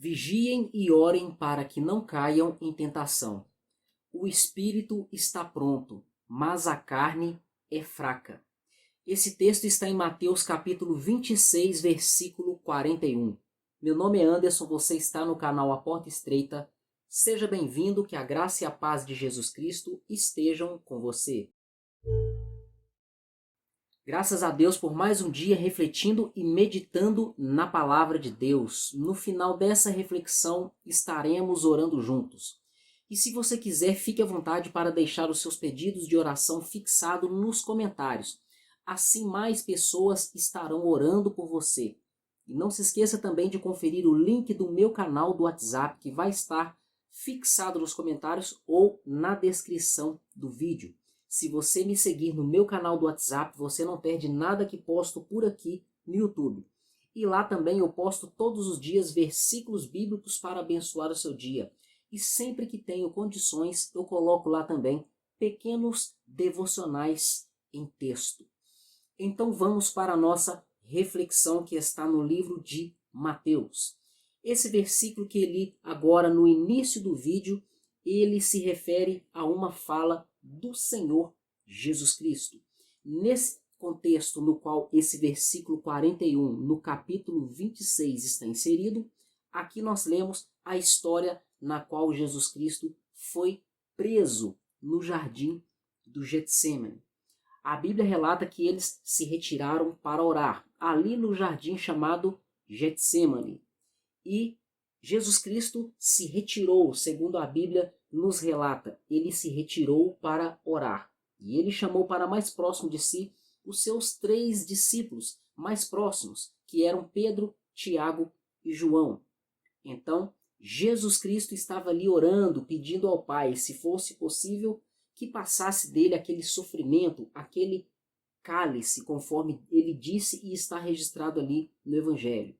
Vigiem e orem para que não caiam em tentação. O espírito está pronto, mas a carne é fraca. Esse texto está em Mateus capítulo 26, versículo 41. Meu nome é Anderson, você está no canal A Porta Estreita. Seja bem-vindo, que a graça e a paz de Jesus Cristo estejam com você. Graças a Deus por mais um dia refletindo e meditando na palavra de Deus. No final dessa reflexão estaremos orando juntos. E se você quiser, fique à vontade para deixar os seus pedidos de oração fixados nos comentários. Assim mais pessoas estarão orando por você. E não se esqueça também de conferir o link do meu canal do WhatsApp, que vai estar fixado nos comentários ou na descrição do vídeo. Se você me seguir no meu canal do WhatsApp, você não perde nada que posto por aqui no YouTube. E lá também eu posto todos os dias versículos bíblicos para abençoar o seu dia. E sempre que tenho condições, eu coloco lá também pequenos devocionais em texto. Então vamos para a nossa reflexão, que está no livro de Mateus. Esse versículo que eu li agora no início do vídeo, ele se refere a uma fala do Senhor Jesus Cristo. Nesse contexto no qual esse versículo 41, no capítulo 26, está inserido, aqui nós lemos a história na qual Jesus Cristo foi preso no jardim do Getsêmani. A Bíblia relata que eles se retiraram para orar, ali no jardim chamado Getsêmani. E Jesus Cristo se retirou, segundo a Bíblia nos relata, ele se retirou para orar. E ele chamou para mais próximo de si os seus 3 discípulos mais próximos, que eram Pedro, Tiago e João. Então, Jesus Cristo estava ali orando, pedindo ao Pai, se fosse possível, que passasse dele aquele sofrimento, aquele cálice, conforme ele disse e está registrado ali no Evangelho.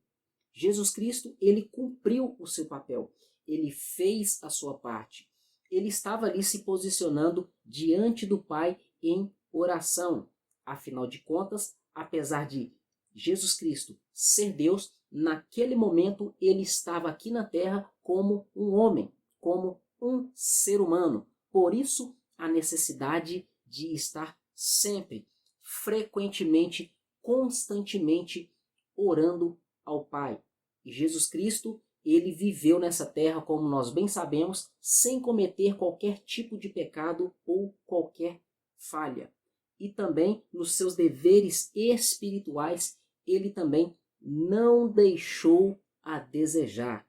Jesus Cristo, ele cumpriu o seu papel, ele fez a sua parte. Ele estava ali se posicionando diante do Pai em oração. Afinal de contas, apesar de Jesus Cristo ser Deus, naquele momento ele estava aqui na terra como um homem, como um ser humano. Por isso, a necessidade de estar sempre, frequentemente, constantemente orando ao Pai. E Jesus Cristo, ele viveu nessa terra, como nós bem sabemos, sem cometer qualquer tipo de pecado ou qualquer falha. E também nos seus deveres espirituais, ele também não deixou a desejar.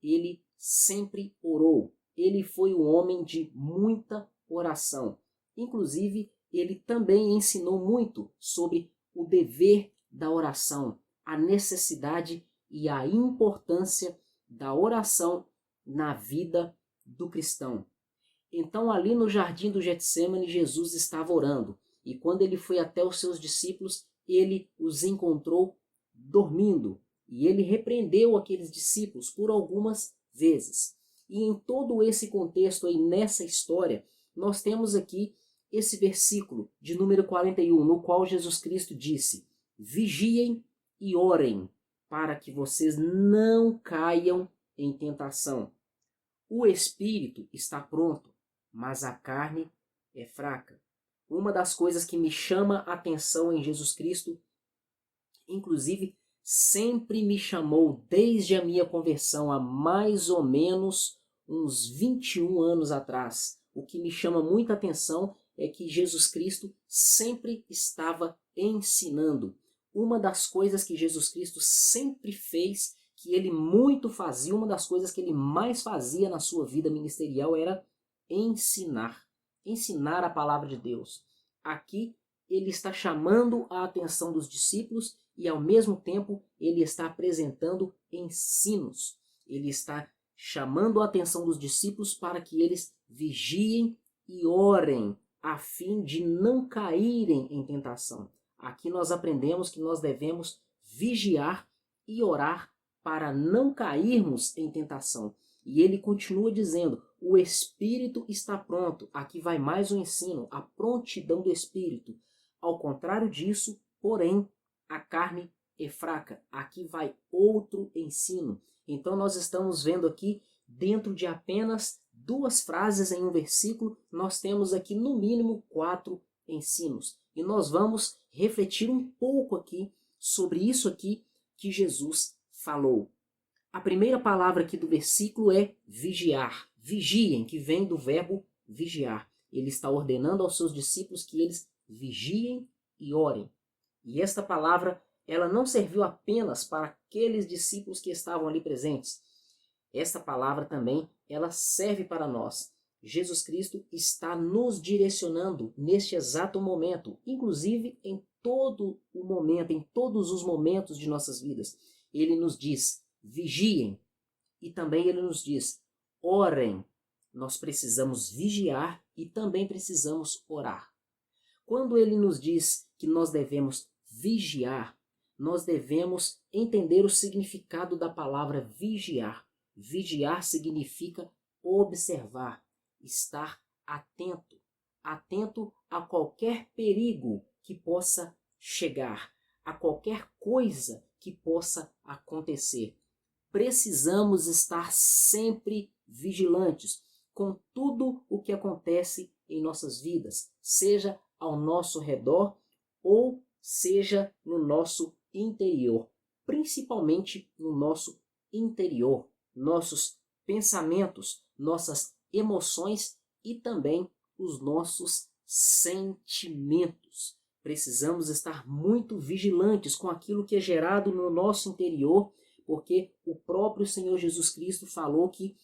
Ele sempre orou. Ele foi um homem de muita oração. Inclusive, ele também ensinou muito sobre o dever da oração, a necessidade e a importância da oração na vida do cristão. Então, ali no jardim do Getsêmani, Jesus estava orando. E quando ele foi até os seus discípulos, ele os encontrou dormindo. E ele repreendeu aqueles discípulos por algumas vezes. E em todo esse contexto aí, nessa história, nós temos aqui esse versículo de número 41, no qual Jesus Cristo disse: vigiem e orem, para que vocês não caiam em tentação. O espírito está pronto, mas a carne é fraca. Uma das coisas que me chama a atenção em Jesus Cristo, inclusive sempre me chamou desde a minha conversão há mais ou menos uns 21 anos atrás. O que me chama muita atenção é que Jesus Cristo sempre estava ensinando. Uma das coisas que Jesus Cristo sempre fez, que ele muito fazia, uma das coisas que ele mais fazia na sua vida ministerial era ensinar. Ensinar a palavra de Deus. Aqui ele está chamando a atenção dos discípulos e ao mesmo tempo ele está apresentando ensinos. Ele está chamando a atenção dos discípulos para que eles vigiem e orem, a fim de não caírem em tentação. Aqui nós aprendemos que nós devemos vigiar e orar para não cairmos em tentação. E ele continua dizendo, o Espírito está pronto. Aqui vai mais um ensino, a prontidão do Espírito. Ao contrário disso, porém, a carne é fraca. Aqui vai outro ensino. Então nós estamos vendo aqui, dentro de apenas 2 frases em um versículo, nós temos aqui no mínimo 4 ensinos. E nós vamos refletir um pouco aqui sobre isso aqui que Jesus falou. A primeira palavra aqui do versículo é vigiar. Vigiem, que vem do verbo vigiar. Ele está ordenando aos seus discípulos que eles vigiem e orem. E esta palavra, ela não serviu apenas para aqueles discípulos que estavam ali presentes. Esta palavra também, ela serve para nós. Jesus Cristo está nos direcionando neste exato momento, inclusive em todo o momento, em todos os momentos de nossas vidas. Ele nos diz, vigiem, e também ele nos diz, orem. Nós precisamos vigiar e também precisamos orar. Quando ele nos diz que nós devemos vigiar, nós devemos entender o significado da palavra vigiar. Vigiar significa observar, estar atento, atento a qualquer perigo que possa chegar, a qualquer coisa que possa acontecer. Precisamos estar sempre vigilantes com tudo o que acontece em nossas vidas, seja ao nosso redor ou seja no nosso interior, principalmente no nosso interior, nossos pensamentos, nossas emoções e também os nossos sentimentos. Precisamos estar muito vigilantes com aquilo que é gerado no nosso interior, porque o próprio Senhor Jesus Cristo falou que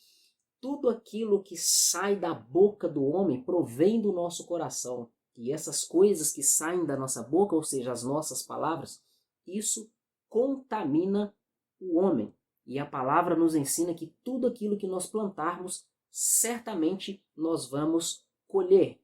tudo aquilo que sai da boca do homem provém do nosso coração. E essas coisas que saem da nossa boca, ou seja, as nossas palavras, isso contamina o homem. E a palavra nos ensina que tudo aquilo que nós plantarmos, certamente nós vamos colher.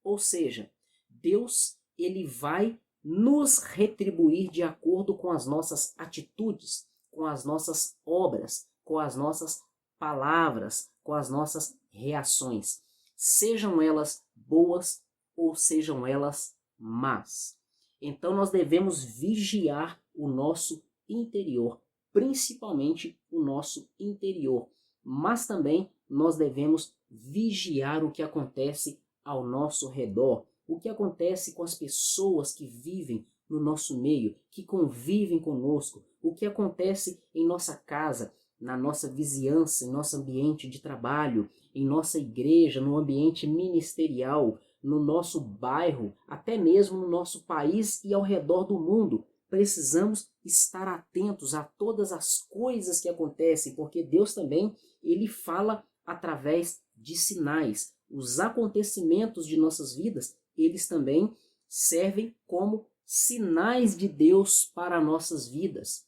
Ou seja, Deus, ele vai nos retribuir de acordo com as nossas atitudes, com as nossas obras, com as nossas palavras, com as nossas reações. Sejam elas boas ou sejam elas más. Então nós devemos vigiar o nosso interior, principalmente o nosso interior, mas também nós devemos vigiar o que acontece ao nosso redor, o que acontece com as pessoas que vivem no nosso meio, que convivem conosco, o que acontece em nossa casa, na nossa vizinhança, em nosso ambiente de trabalho, em nossa igreja, no ambiente ministerial, no nosso bairro, até mesmo no nosso país e ao redor do mundo. Precisamos estar atentos a todas as coisas que acontecem, porque Deus também, ele fala através de sinais. Os acontecimentos de nossas vidas, eles também servem como sinais de Deus para nossas vidas.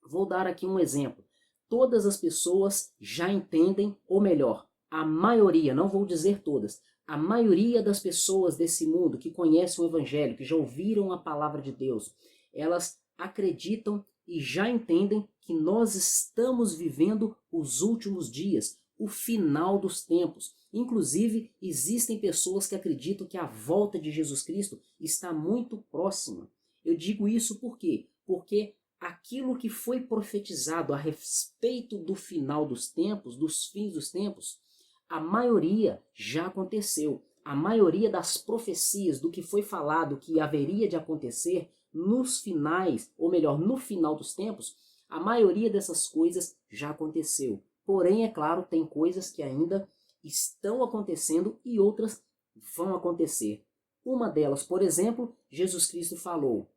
Vou dar aqui um exemplo. Todas as pessoas já entendem, ou melhor, a maioria, não vou dizer todas, a maioria das pessoas desse mundo que conhecem o Evangelho, que já ouviram a palavra de Deus, elas acreditam e já entendem que nós estamos vivendo os últimos dias, o final dos tempos. Inclusive, existem pessoas que acreditam que a volta de Jesus Cristo está muito próxima. Eu digo isso por quê? Porque aquilo que foi profetizado a respeito do final dos tempos, dos fins dos tempos, a maioria já aconteceu. A maioria das profecias do que foi falado que haveria de acontecer nos finais, ou melhor, no final dos tempos, a maioria dessas coisas já aconteceu. Porém, é claro, tem coisas que ainda estão acontecendo e outras vão acontecer. Uma delas, por exemplo, Jesus Cristo falou: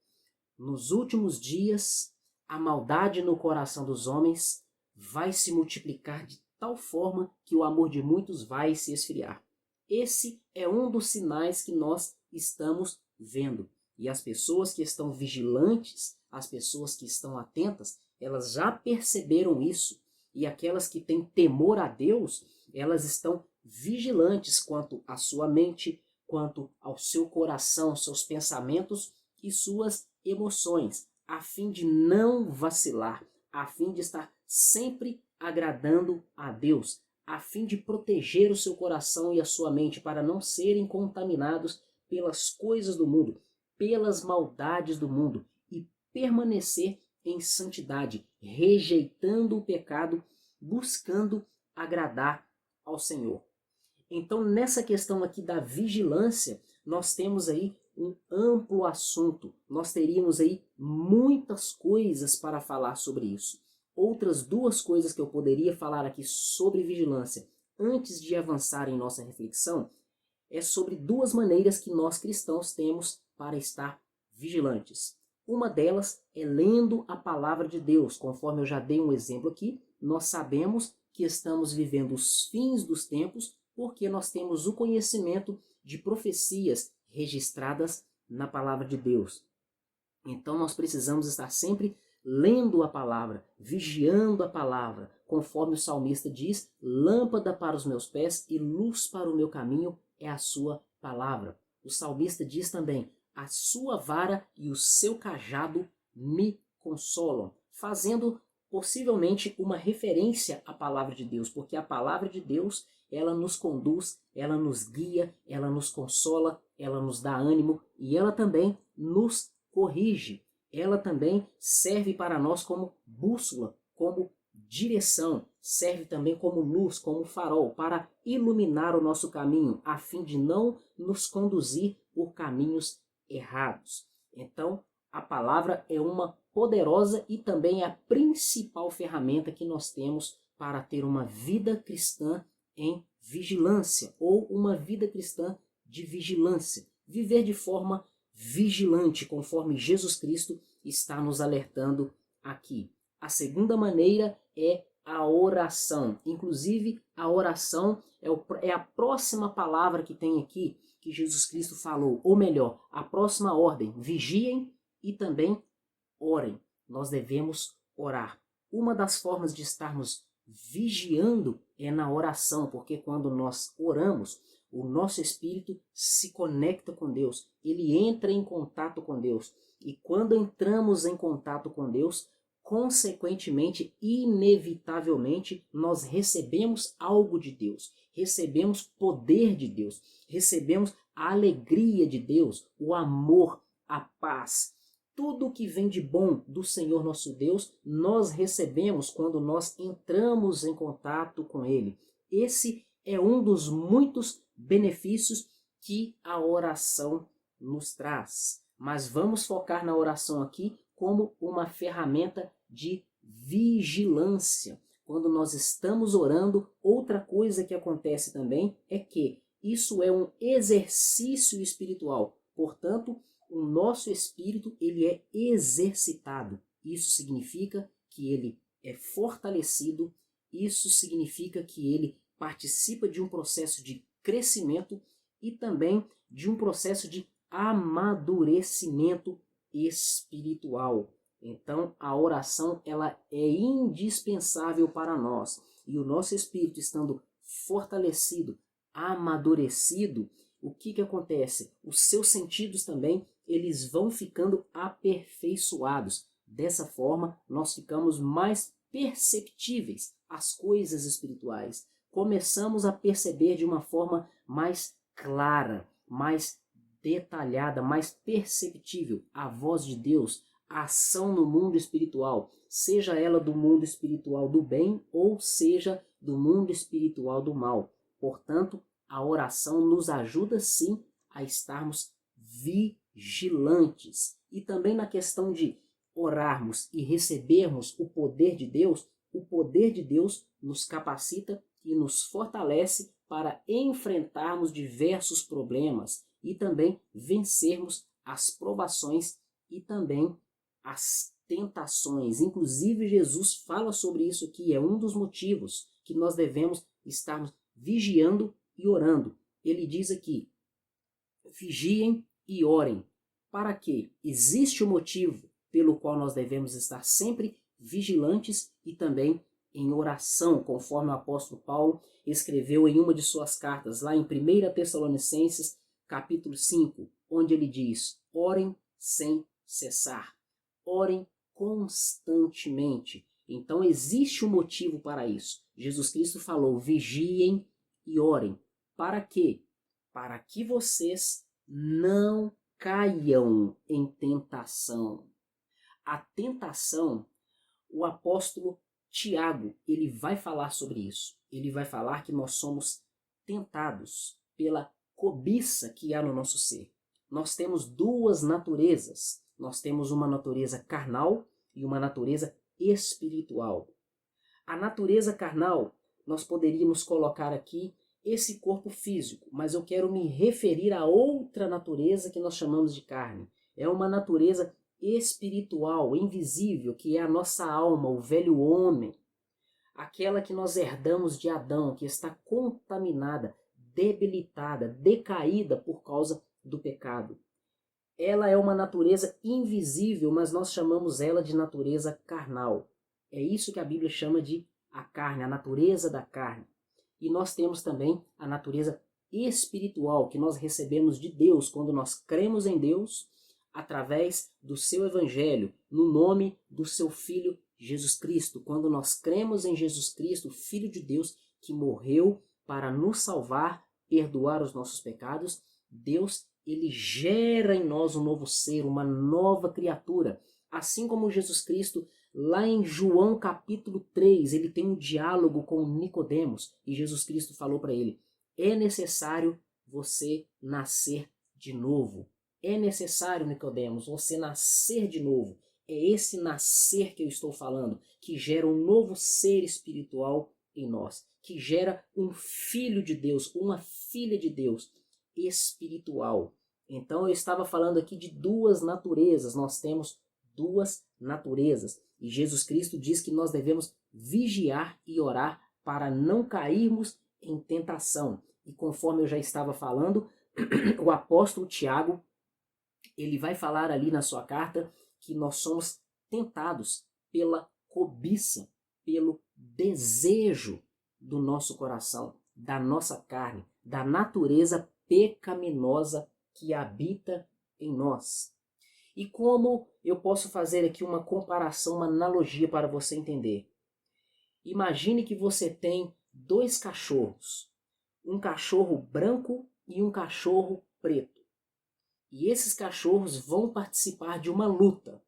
nos últimos dias, a maldade no coração dos homens vai se multiplicar de tal forma que o amor de muitos vai se esfriar. Esse é um dos sinais que nós estamos vendo. E as pessoas que estão vigilantes, as pessoas que estão atentas, elas já perceberam isso. E aquelas que têm temor a Deus, elas estão vigilantes quanto à sua mente, quanto ao seu coração, seus pensamentos e suas emoções, a fim de não vacilar, a fim de estar sempre agradando a Deus, a fim de proteger o seu coração e a sua mente para não serem contaminados pelas coisas do mundo, pelas maldades do mundo e permanecer em santidade, rejeitando o pecado, buscando agradar ao Senhor. Então, nessa questão aqui da vigilância, nós temos aí um amplo assunto. Nós teríamos aí muitas coisas para falar sobre isso. Outras duas coisas que eu poderia falar aqui sobre vigilância, antes de avançar em nossa reflexão, é sobre duas maneiras que nós cristãos temos para estar vigilantes. Uma delas é lendo a palavra de Deus. Conforme eu já dei um exemplo aqui, nós sabemos que estamos vivendo os fins dos tempos porque nós temos o conhecimento de profecias registradas na palavra de Deus. Então nós precisamos estar sempre lendo a palavra, vigiando a palavra, conforme o salmista diz: lâmpada para os meus pés e luz para o meu caminho é a sua palavra. O salmista diz também: a sua vara e o seu cajado me consolam, fazendo possivelmente uma referência à palavra de Deus, porque a palavra de Deus, ela nos conduz, ela nos guia, ela nos consola, ela nos dá ânimo e ela também nos corrige. Ela também serve para nós como bússola, como direção, serve também como luz, como farol, para iluminar o nosso caminho, a fim de não nos conduzir por caminhos errados. Então, a palavra é uma poderosa e também é a principal ferramenta que nós temos para ter uma vida cristã em vigilância, ou uma vida cristã de vigilância. Viver de forma vigilante, conforme Jesus Cristo está nos alertando aqui. A segunda maneira é a oração. Inclusive, a oração é a próxima palavra que tem aqui, que Jesus Cristo falou. Ou melhor, a próxima ordem: vigiem e também orem. Nós devemos orar. Uma das formas de estarmos vigiando é na oração, porque quando nós oramos, o nosso espírito se conecta com Deus, ele entra em contato com Deus. E quando entramos em contato com Deus, consequentemente, inevitavelmente, nós recebemos algo de Deus, recebemos poder de Deus, recebemos a alegria de Deus, o amor, a paz. Tudo que vem de bom do Senhor nosso Deus, nós recebemos quando nós entramos em contato com Ele. Esse é um dos muitos benefícios que a oração nos traz. Mas vamos focar na oração aqui como uma ferramenta de vigilância. Quando nós estamos orando, outra coisa que acontece também é que isso é um exercício espiritual. Portanto, o nosso espírito ele é exercitado. Isso significa que ele é fortalecido, isso significa que ele participa de um processo de crescimento e também de um processo de amadurecimento espiritual. Então, a oração ela é indispensável para nós. E o nosso espírito estando fortalecido, amadurecido, o que acontece? Os seus sentidos também, eles vão ficando aperfeiçoados. Dessa forma, nós ficamos mais perceptíveis às coisas espirituais. Começamos a perceber de uma forma mais clara, mais detalhada, mais perceptível a voz de Deus, a ação no mundo espiritual, seja ela do mundo espiritual do bem ou seja do mundo espiritual do mal. Portanto, a oração nos ajuda sim a estarmos vigilantes. E também na questão de orarmos e recebermos o poder de Deus nos capacita e nos fortalece para enfrentarmos diversos problemas e também vencermos as provações e também as tentações. Inclusive, Jesus fala sobre isso aqui, é um dos motivos que nós devemos estarmos vigiando e orando. Ele diz aqui: vigiem e orem. Para quê? Existe um motivo pelo qual nós devemos estar sempre vigilantes e também em oração, conforme o apóstolo Paulo escreveu em uma de suas cartas, lá em 1 Tessalonicenses, capítulo 5, onde ele diz: orem sem cessar, orem constantemente. Então existe um motivo para isso. Jesus Cristo falou: vigiem e orem. Para quê? Para que vocês não caiam em tentação. A tentação, o apóstolo Tiago, ele vai falar sobre isso. Ele vai falar que nós somos tentados pela cobiça que há no nosso ser. Nós temos duas naturezas. Nós temos uma natureza carnal e uma natureza espiritual. A natureza carnal, nós poderíamos colocar aqui esse corpo físico, mas eu quero me referir a outra natureza que nós chamamos de carne. É uma natureza espiritual, invisível, que é a nossa alma, o velho homem. Aquela que nós herdamos de Adão, que está contaminada, debilitada, decaída por causa do pecado. Ela é uma natureza invisível, mas nós chamamos ela de natureza carnal. É isso que a Bíblia chama de a carne, a natureza da carne. E nós temos também a natureza espiritual, que nós recebemos de Deus quando nós cremos em Deus, através do seu evangelho, no nome do seu Filho Jesus Cristo. Quando nós cremos em Jesus Cristo, o Filho de Deus, que morreu para nos salvar, perdoar os nossos pecados, Deus, ele gera em nós um novo ser, uma nova criatura. Assim como Jesus Cristo, lá em João capítulo 3, ele tem um diálogo com Nicodemos, e Jesus Cristo falou para ele: é necessário você nascer de novo. É necessário, Nicodemos, você nascer de novo. É esse nascer que eu estou falando, que gera um novo ser espiritual em nós, que gera um filho de Deus, uma filha de Deus espiritual. Então eu estava falando aqui de duas naturezas, nós temos duas naturezas. E Jesus Cristo diz que nós devemos vigiar e orar para não cairmos em tentação. E conforme eu já estava falando, o apóstolo Tiago, ele vai falar ali na sua carta que nós somos tentados pela cobiça, pelo desejo do nosso coração, da nossa carne, da natureza pecaminosa que habita em nós. E como eu posso fazer aqui uma comparação, uma analogia para você entender? Imagine que você tem dois cachorros, um cachorro branco e um cachorro preto. E esses cachorros vão participar de uma luta.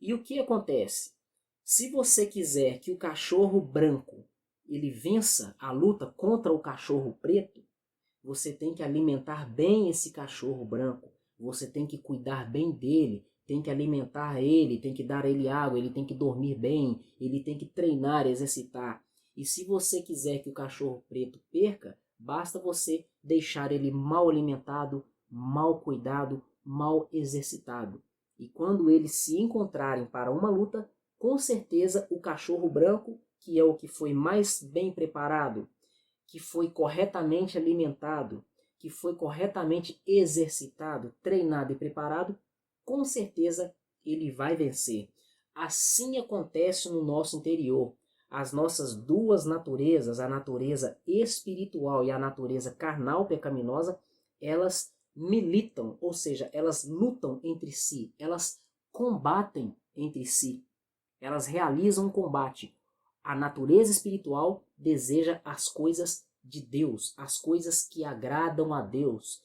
E o que acontece? Se você quiser que o cachorro branco ele vença a luta contra o cachorro preto, você tem que alimentar bem esse cachorro branco. Você tem que cuidar bem dele, tem que alimentar ele, tem que dar ele água, ele tem que dormir bem, ele tem que treinar, exercitar. E se você quiser que o cachorro preto perca, basta você deixar ele mal alimentado, mal cuidado, mal exercitado. E quando eles se encontrarem para uma luta, com certeza o cachorro branco, que é o que foi mais bem preparado, que foi corretamente alimentado, que foi corretamente exercitado, treinado e preparado, com certeza ele vai vencer. Assim acontece no nosso interior. As nossas duas naturezas, a natureza espiritual e a natureza carnal pecaminosa, elas militam, ou seja, elas lutam entre si, elas combatem entre si, elas realizam um combate. A natureza espiritual deseja as coisas de Deus, as coisas que agradam a Deus.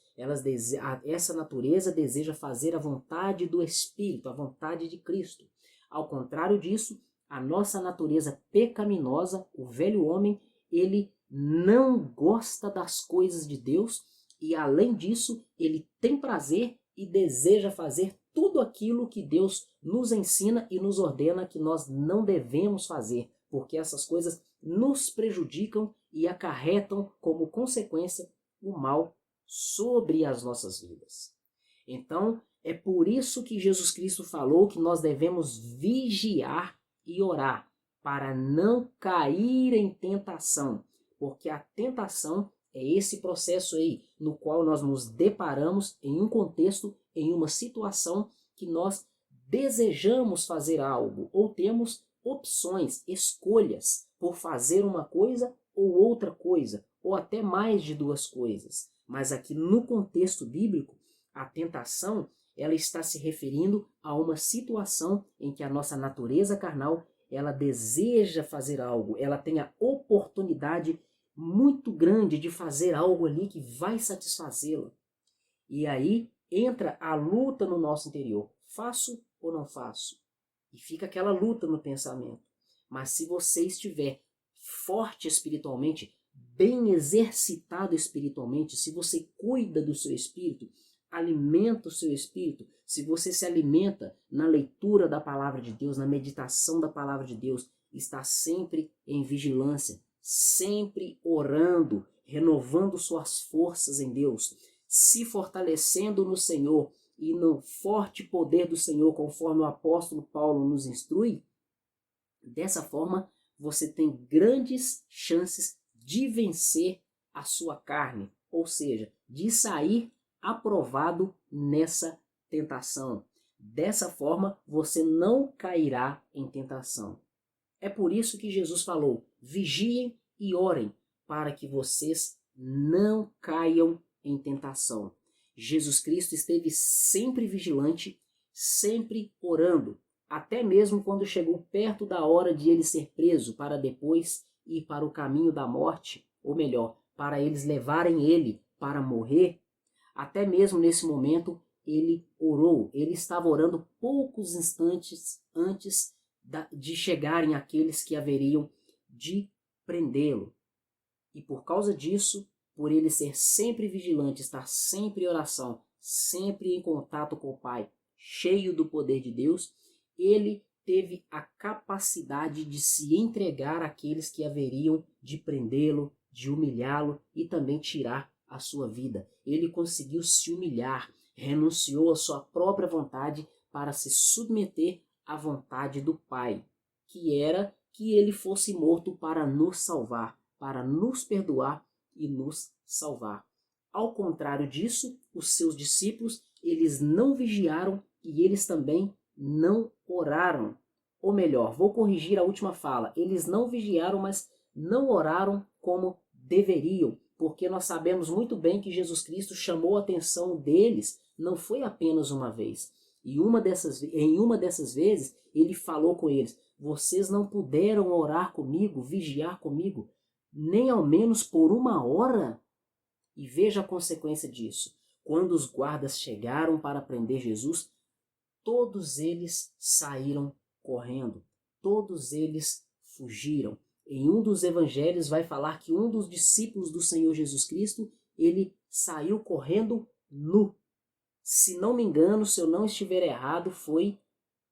Essa natureza deseja fazer a vontade do Espírito, a vontade de Cristo. Ao contrário disso, a nossa natureza pecaminosa, o velho homem, ele não gosta das coisas de Deus e, além disso, ele tem prazer e deseja fazer tudo aquilo que Deus nos ensina e nos ordena que nós não devemos fazer, porque essas coisas nos prejudicam e acarretam como consequência o mal sobre as nossas vidas. Então, é por isso que Jesus Cristo falou que nós devemos vigiar e orar para não cair em tentação, porque a tentação é esse processo aí no qual nós nos deparamos em um contexto, em uma situação que nós desejamos fazer algo ou temos opções, escolhas por fazer uma coisa ou outra coisa, ou até mais de duas coisas. Mas aqui no contexto bíblico, a tentação ela está se referindo a uma situação em que a nossa natureza carnal ela deseja fazer algo, ela tem a oportunidade muito grande de fazer algo ali que vai satisfazê-la. E aí entra a luta no nosso interior. Faço ou não faço? E fica aquela luta no pensamento. Mas se você estiver forte espiritualmente, bem exercitado espiritualmente, se você cuida do seu espírito, alimenta o seu espírito, se você se alimenta na leitura da palavra de Deus, na meditação da palavra de Deus, está sempre em vigilância, sempre orando, renovando suas forças em Deus, se fortalecendo no Senhor e no forte poder do Senhor, conforme o apóstolo Paulo nos instrui. Dessa forma, você tem grandes chances de vencer a sua carne, ou seja, de sair aprovado nessa tentação. Dessa forma, você não cairá em tentação. É por isso que Jesus falou: vigiem e orem, para que vocês não caiam em tentação. Jesus Cristo esteve sempre vigilante, sempre orando, até mesmo quando chegou perto da hora de ele ser preso, para depois ir para o caminho da morte, ou melhor, para eles levarem ele para morrer. Até mesmo nesse momento ele orou, ele estava orando poucos instantes antes de chegarem aqueles que haveriam de prendê-lo. E por causa disso, por ele ser sempre vigilante, estar sempre em oração, sempre em contato com o Pai, cheio do poder de Deus, ele teve a capacidade de se entregar àqueles que haveriam de prendê-lo, de humilhá-lo e também tirar a sua vida. Ele conseguiu se humilhar, renunciou à sua própria vontade para se submeter à vontade do Pai, que era que ele fosse morto para nos salvar, para nos perdoar e nos salvar. Ao contrário disso, os seus discípulos, eles não vigiaram e eles também não oraram. Ou melhor, vou corrigir a última fala. Eles não vigiaram, mas não oraram como deveriam, porque nós sabemos muito bem que Jesus Cristo chamou a atenção deles, não foi apenas uma vez. E em uma dessas vezes, ele falou com eles: vocês não puderam orar comigo, vigiar comigo, nem ao menos por 1 hora? E veja a consequência disso. Quando os guardas chegaram para prender Jesus, todos eles saíram correndo, todos eles fugiram. Em um dos evangelhos vai falar que um dos discípulos do Senhor Jesus Cristo, ele saiu correndo nu. Se não me engano, se eu não estiver errado, foi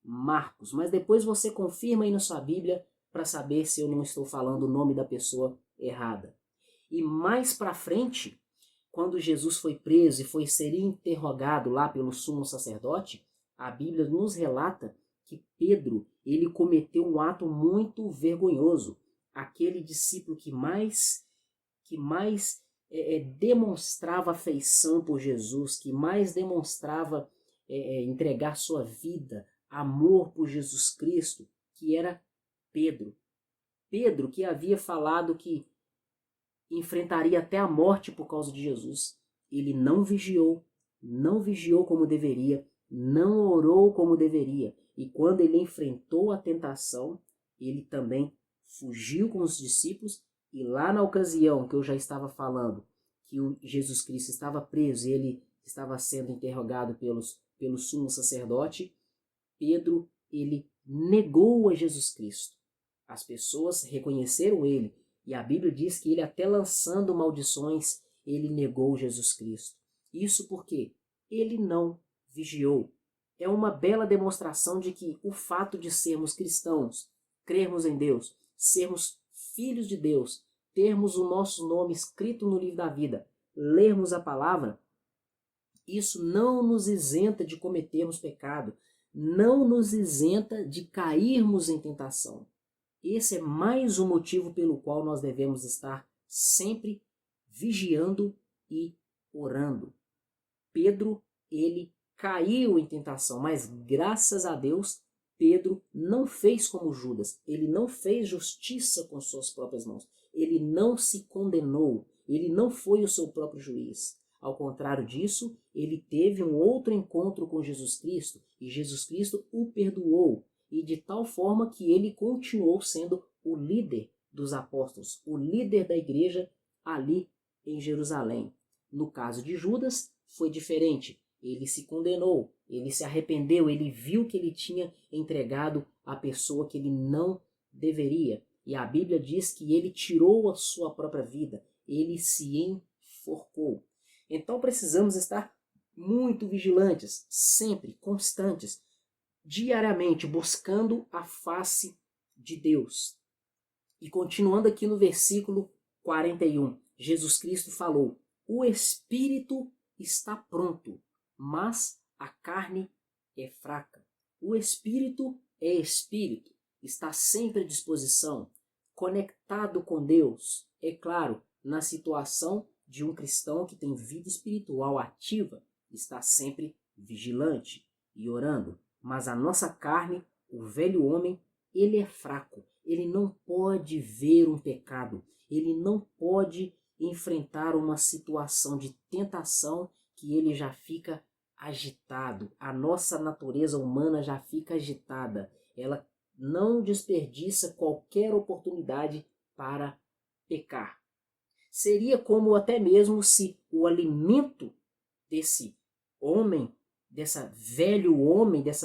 Marcos. Mas depois você confirma aí na sua Bíblia para saber se eu não estou falando o nome da pessoa errada. E mais para frente, quando Jesus foi preso e seria interrogado lá pelo sumo sacerdote, a Bíblia nos relata que Pedro, ele cometeu um ato muito vergonhoso. Aquele discípulo que mais demonstrava afeição por Jesus, que mais demonstrava entregar sua vida, amor por Jesus Cristo, que era Pedro. Pedro, que havia falado que enfrentaria até a morte por causa de Jesus. Ele não vigiou como deveria, não orou como deveria. E quando ele enfrentou a tentação, ele também fugiu com os discípulos. E lá na ocasião que eu já estava falando, que o Jesus Cristo estava preso e ele estava sendo interrogado pelo sumo sacerdote, Pedro, ele negou a Jesus Cristo. As pessoas reconheceram ele, e a Bíblia diz que ele, até lançando maldições, ele negou Jesus Cristo. Isso porque ele não vigiou. É uma bela demonstração de que o fato de sermos cristãos, crermos em Deus, sermos filhos de Deus, termos o nosso nome escrito no livro da vida, lermos a palavra, isso não nos isenta de cometermos pecado, não nos isenta de cairmos em tentação. Esse é mais um motivo pelo qual nós devemos estar sempre vigiando e orando. Pedro, ele caiu em tentação, mas graças a Deus, Pedro não fez como Judas, ele não fez justiça com suas próprias mãos, ele não se condenou, ele não foi o seu próprio juiz. Ao contrário disso, ele teve um outro encontro com Jesus Cristo, e Jesus Cristo o perdoou, e de tal forma que ele continuou sendo o líder dos apóstolos, o líder da igreja ali em Jerusalém. No caso de Judas, foi diferente. Ele se condenou, Ele se arrependeu, ele viu que ele tinha entregado a pessoa que ele não deveria. E a Bíblia diz que ele tirou a sua própria vida, ele se enforcou. Então precisamos estar muito vigilantes, sempre, constantes, diariamente, buscando a face de Deus. E continuando aqui no versículo 41, Jesus Cristo falou: o Espírito está pronto, mas a carne é fraca. O Espírito é Espírito, está sempre à disposição, conectado com Deus. É claro, na situação de um cristão que tem vida espiritual ativa, está sempre vigilante e orando. Mas a nossa carne, o velho homem, ele é fraco. Ele não pode ver um pecado. Ele não pode enfrentar uma situação de tentação que ele já fica agitado. A nossa natureza humana já fica agitada. Ela não desperdiça qualquer oportunidade para pecar. Seria como até mesmo se o alimento desse homem, dessa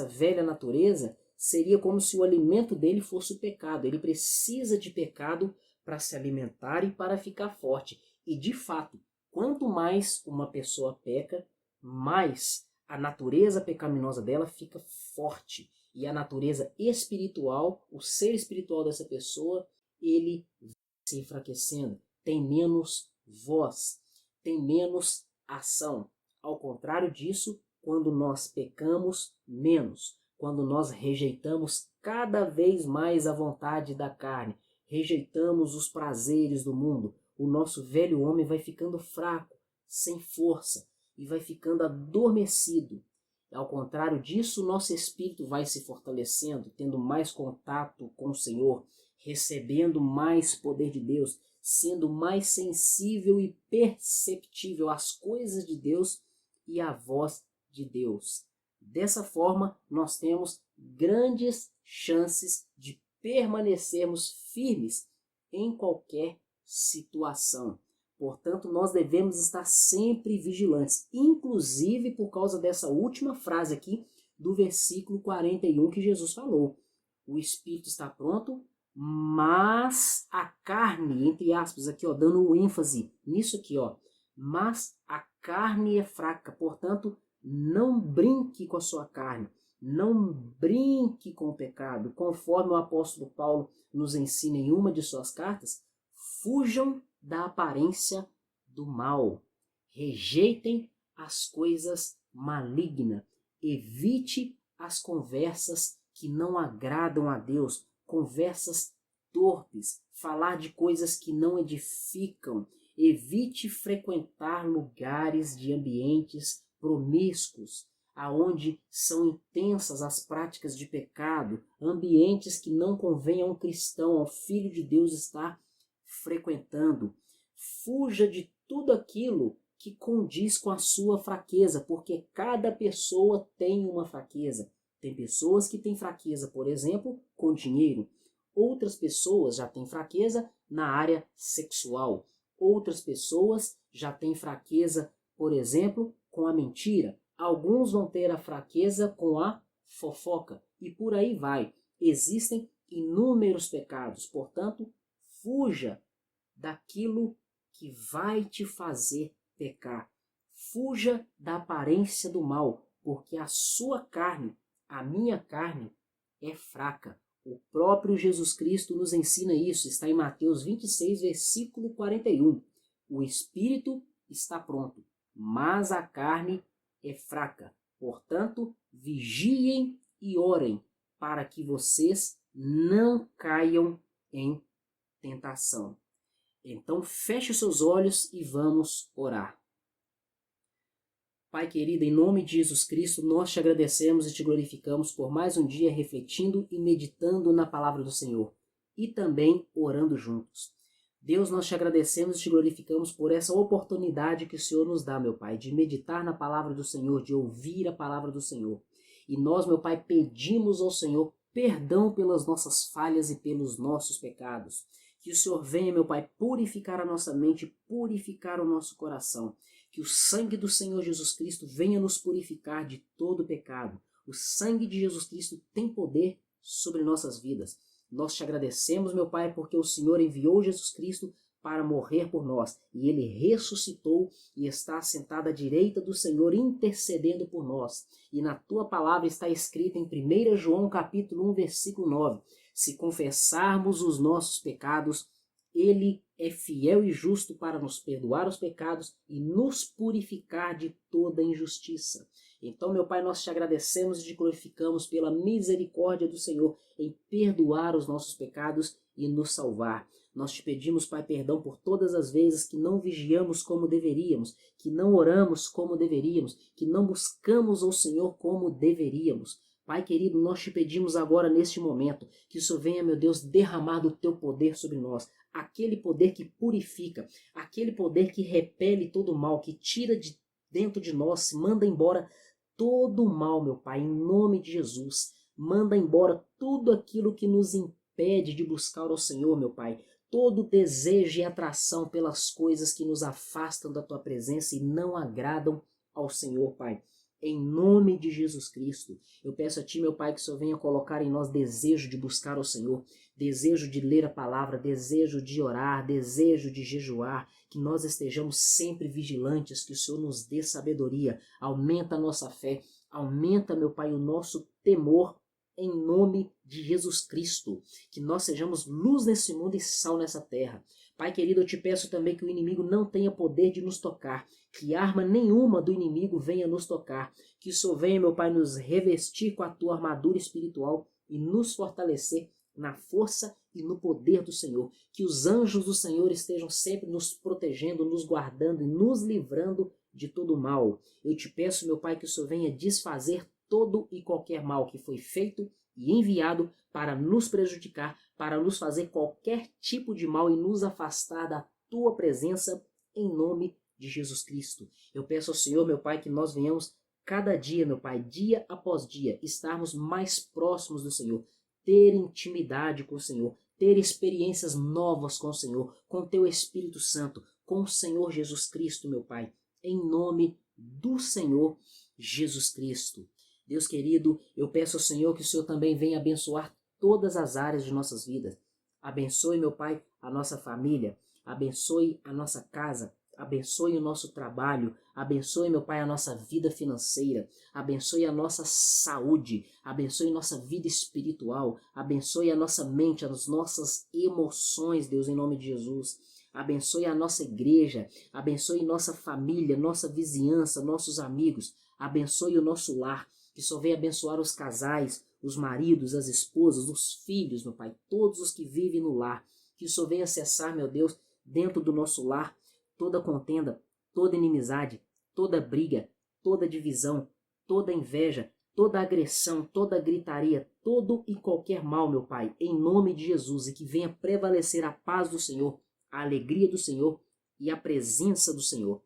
velha natureza, seria como se o alimento dele fosse o pecado. Ele precisa de pecado para se alimentar e para ficar forte. E de fato, quanto mais uma pessoa peca, mais a natureza pecaminosa dela fica forte. E a natureza espiritual, o ser espiritual dessa pessoa, ele vai se enfraquecendo, tem menos voz, tem menos ação. Ao contrário disso, quando nós pecamos menos, quando nós rejeitamos cada vez mais a vontade da carne, rejeitamos os prazeres do mundo, o nosso velho homem vai ficando fraco, sem força e vai ficando adormecido. Ao contrário disso, o nosso espírito vai se fortalecendo, tendo mais contato com o Senhor, recebendo mais poder de Deus, sendo mais sensível e perceptível às coisas de Deus e à voz de Deus. Dessa forma, nós temos grandes chances de permanecermos firmes em qualquer situação. Portanto, nós devemos estar sempre vigilantes, inclusive por causa dessa última frase aqui do versículo 41 que Jesus falou. O espírito está pronto, mas a carne, entre aspas, aqui ó, dando ênfase nisso aqui, ó, mas a carne é fraca. Portanto, não brinque com a sua carne, não brinque com o pecado. Conforme o apóstolo Paulo nos ensina em uma de suas cartas, fujam da aparência do mal, rejeitem as coisas malignas, evite as conversas que não agradam a Deus, conversas torpes, falar de coisas que não edificam. Evite frequentar lugares de ambientes promíscuos, aonde são intensas as práticas de pecado, ambientes que não convém a um cristão, ao filho de Deus estar frequentando. Fuja de tudo aquilo que condiz com a sua fraqueza, porque cada pessoa tem uma fraqueza. Tem pessoas que têm fraqueza, por exemplo, com dinheiro. Outras pessoas já têm fraqueza na área sexual. Outras pessoas já têm fraqueza, por exemplo, com a mentira. Alguns vão ter a fraqueza com a fofoca. E por aí vai. Existem inúmeros pecados. Portanto, fuja daquilo que vai te fazer pecar. Fuja da aparência do mal, porque a sua carne, a minha carne, é fraca. O próprio Jesus Cristo nos ensina isso. Está em Mateus 26, versículo 41. O espírito está pronto, mas a carne é fraca. Portanto, vigiem e orem para que vocês não caiam em tentação. Então, feche os seus olhos e vamos orar. Pai querido, em nome de Jesus Cristo, nós te agradecemos e te glorificamos por mais um dia refletindo e meditando na palavra do Senhor e também orando juntos. Deus, nós te agradecemos e te glorificamos por essa oportunidade que o Senhor nos dá, meu Pai, de meditar na palavra do Senhor, de ouvir a palavra do Senhor. E nós, meu Pai, pedimos ao Senhor perdão pelas nossas falhas e pelos nossos pecados. Que o Senhor venha, meu Pai, purificar a nossa mente, purificar o nosso coração. Que o sangue do Senhor Jesus Cristo venha nos purificar de todo pecado. O sangue de Jesus Cristo tem poder sobre nossas vidas. Nós te agradecemos, meu Pai, porque o Senhor enviou Jesus Cristo para morrer por nós. E ele ressuscitou e está assentado à direita do Senhor, intercedendo por nós. E na tua palavra está escrito em 1 João capítulo 1, versículo 9. Se confessarmos os nossos pecados, ele é fiel e justo para nos perdoar os pecados e nos purificar de toda injustiça. Então, meu Pai, nós te agradecemos e te glorificamos pela misericórdia do Senhor em perdoar os nossos pecados e nos salvar. Nós te pedimos, Pai, perdão por todas as vezes que não vigiamos como deveríamos, que não oramos como deveríamos, que não buscamos ao Senhor como deveríamos. Pai querido, nós te pedimos agora neste momento que o Senhor venha, meu Deus, derramar do teu poder sobre nós. Aquele poder que purifica, aquele poder que repele todo o mal, que tira de dentro de nós, manda embora todo o mal, meu Pai, em nome de Jesus. Manda embora tudo aquilo que nos impede de buscar ao Senhor, meu Pai. Todo desejo e atração pelas coisas que nos afastam da Tua presença e não agradam ao Senhor, Pai. Em nome de Jesus Cristo, eu peço a Ti, meu Pai, que o Senhor venha colocar em nós desejo de buscar ao Senhor, desejo de ler a palavra, desejo de orar, desejo de jejuar, que nós estejamos sempre vigilantes, que o Senhor nos dê sabedoria, aumenta a nossa fé, aumenta, meu Pai, o nosso temor, em nome de Jesus Cristo, que nós sejamos luz nesse mundo e sal nessa terra. Pai querido, eu te peço também que o inimigo não tenha poder de nos tocar, que arma nenhuma do inimigo venha nos tocar, que o Senhor venha, meu Pai, nos revestir com a tua armadura espiritual e nos fortalecer na força e no poder do Senhor, que os anjos do Senhor estejam sempre nos protegendo, nos guardando e nos livrando de todo mal. Eu te peço, meu Pai, que o Senhor venha desfazer todo e qualquer mal que foi feito e enviado para nos prejudicar, para nos fazer qualquer tipo de mal e nos afastar da tua presença, em nome de Jesus Cristo. Eu peço ao Senhor, meu Pai, que nós venhamos cada dia, meu Pai, dia após dia, estarmos mais próximos do Senhor, ter intimidade com o Senhor, ter experiências novas com o Senhor, com teu Espírito Santo, com o Senhor Jesus Cristo, meu Pai, em nome do Senhor Jesus Cristo. Deus querido, eu peço ao Senhor que o Senhor também venha abençoar todas as áreas de nossas vidas. Abençoe, meu Pai, a nossa família, abençoe a nossa casa, abençoe o nosso trabalho, abençoe, meu Pai, a nossa vida financeira, abençoe a nossa saúde, abençoe nossa vida espiritual, abençoe a nossa mente, as nossas emoções, Deus, em nome de Jesus. Abençoe a nossa igreja, abençoe nossa família, nossa vizinhança, nossos amigos, abençoe o nosso lar. Que só venha abençoar os casais, os maridos, as esposas, os filhos, meu Pai, todos os que vivem no lar. Que o Senhor venha cessar, meu Deus, dentro do nosso lar, toda contenda, toda inimizade, toda briga, toda divisão, toda inveja, toda agressão, toda gritaria, todo e qualquer mal, meu Pai, em nome de Jesus, e que venha prevalecer a paz do Senhor, a alegria do Senhor e a presença do Senhor.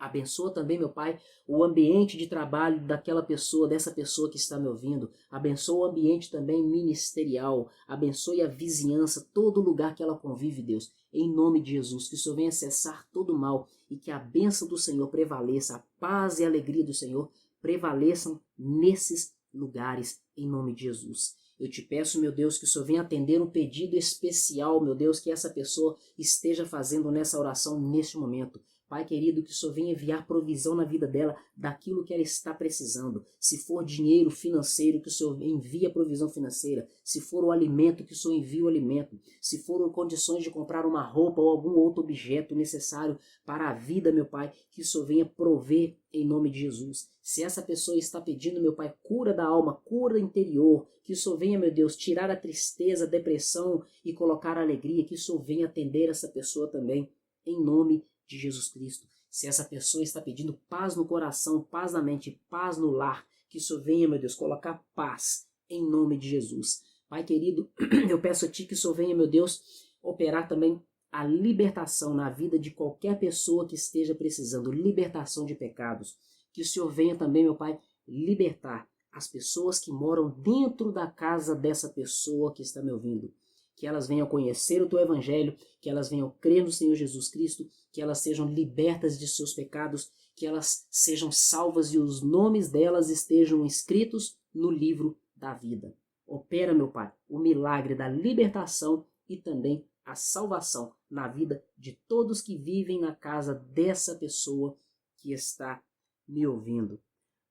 Abençoa também, meu Pai, o ambiente de trabalho daquela pessoa, dessa pessoa que está me ouvindo. Abençoa o ambiente também ministerial. Abençoe a vizinhança, todo lugar que ela convive, Deus. Em nome de Jesus, que o Senhor venha cessar todo o mal e que a bênção do Senhor prevaleça, a paz e a alegria do Senhor prevaleçam nesses lugares, em nome de Jesus. Eu te peço, meu Deus, que o Senhor venha atender um pedido especial, meu Deus, que essa pessoa esteja fazendo nessa oração neste momento. Pai querido, que o Senhor venha enviar provisão na vida dela daquilo que ela está precisando. Se for dinheiro financeiro, que o Senhor envie a provisão financeira. Se for o alimento, que o Senhor envie o alimento. Se foram condições de comprar uma roupa ou algum outro objeto necessário para a vida, meu Pai, que o Senhor venha prover em nome de Jesus. Se essa pessoa está pedindo, meu Pai, cura da alma, cura interior, que o Senhor venha, meu Deus, tirar a tristeza, a depressão e colocar a alegria, que o Senhor venha atender essa pessoa também, em nome de Jesus Cristo. Se essa pessoa está pedindo paz no coração, paz na mente, paz no lar, que o Senhor venha, meu Deus, colocar paz em nome de Jesus. Pai querido, eu peço a Ti que o Senhor venha, meu Deus, operar também a libertação na vida de qualquer pessoa que esteja precisando, libertação de pecados. Que o Senhor venha também, meu Pai, libertar as pessoas que moram dentro da casa dessa pessoa que está me ouvindo. que elas venham conhecer o Teu Evangelho, que elas venham crer no Senhor Jesus Cristo, que elas sejam libertas de seus pecados, que elas sejam salvas e os nomes delas estejam escritos no livro da vida. Opera, meu Pai, o milagre da libertação e também a salvação na vida de todos que vivem na casa dessa pessoa que está me ouvindo.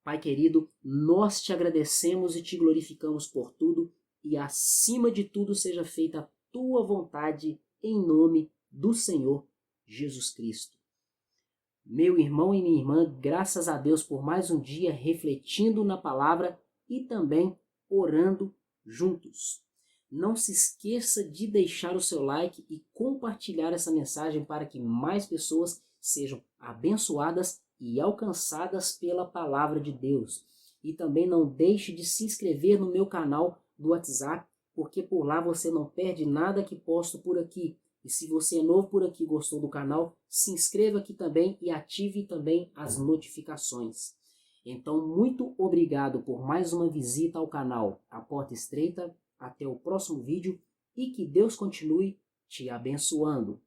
Pai querido, nós te agradecemos e te glorificamos por tudo e acima de tudo seja feita a tua vontade em nome do Senhor Jesus Cristo. Meu irmão e minha irmã, graças a Deus por mais um dia refletindo na palavra e também orando juntos. Não se esqueça de deixar o seu like e compartilhar essa mensagem para que mais pessoas sejam abençoadas e alcançadas pela palavra de Deus. E também não deixe de se inscrever no meu canal do WhatsApp, porque por lá você não perde nada que posto por aqui. E se você é novo por aqui e gostou do canal, se inscreva aqui também e ative também as notificações. Então, muito obrigado por mais uma visita ao canal A Porta Estreita. Até o próximo vídeo e que Deus continue te abençoando.